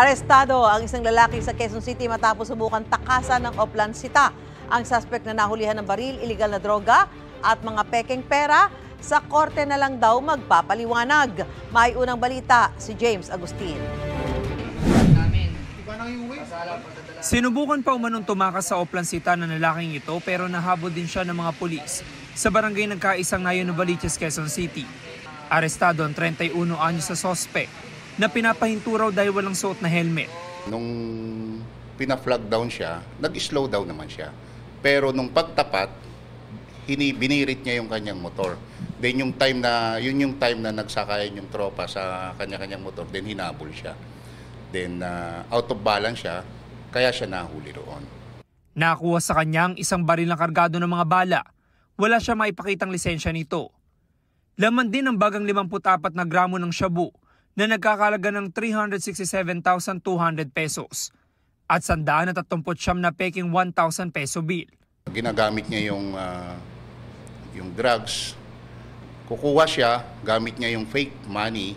Arestado ang isang lalaki sa Quezon City matapos subukan takasan ng Oplansita. Ang suspect na nahulihan ng baril, iligal na droga at mga pekeng pera, sa korte na lang daw magpapaliwanag. May unang balita si James Agustin. Sinubukan pa umanong tumakas sa Oplansita ng lalaking ito pero nahabol din siya ng mga pulis sa barangay Nagkaisang Nayon, Novaliches, Quezon City. Arestado ang 31 anyos sa suspect na pinapahinturaw dahil walang suot na helmet. Nung pina-flag down siya, nag-slow down naman siya. Pero nung pagtapat, binirit niya yung kanyang motor. Then yung time na nagsakayan yung tropa sa kanya-kanyang motor, then hinabol siya. Then out of balance siya, kaya siya nahuli roon. Nakuha sa kanyang isang baril na kargado ng mga bala. Wala siya maipakitang lisensya nito. Laman din ang bagang 54 na gramo ng shabu na nagkakalaga ng 367,200 pesos at 139 na peking 1,000 peso bill. Ginagamit niya yung drugs. Kukuha siya, gamit niya yung fake money,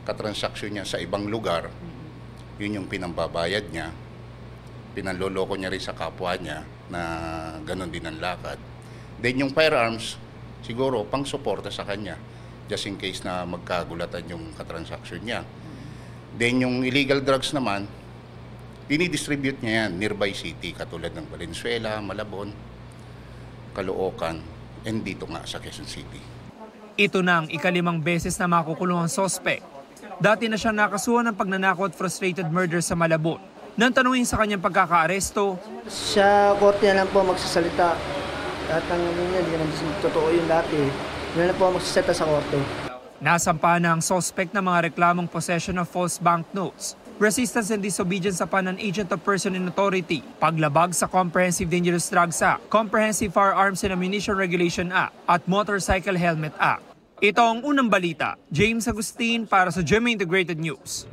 katransaksyon niya sa ibang lugar. Yun yung pinambabayad niya. Pinanloloko niya rin sa kapwa niya na ganon din ang lakad. Then yung firearms, siguro pang suporta sa kanya just in case na magkagulatan yung katransaksyon niya. Then yung illegal drugs naman, dinidistribute niya yan nearby city katulad ng Valenzuela, Malabon, Caloocan, and dito nga sa Quezon City. Ito na ang ika-5 beses na makukulong ang suspect. Dati na siya nakasuhan ng pagnanakaw at frustrated murder sa Malabon. Nang tanungin sa kanyang pagkakaaresto, sa korte na lang po magsasalita. At ang hindi naman totoo yung dati. Hindi na po magsasalita sa korte. Nasampahan na ang suspect ng mga reklamong possession of false banknotes, resistance and disobedience upon an agent of person in authority, paglabag sa Comprehensive Dangerous Drugs Act, Comprehensive Firearms and Ammunition Regulation Act at Motorcycle Helmet Act. Ito ang unang balita. James Agustin para sa GMA Integrated News.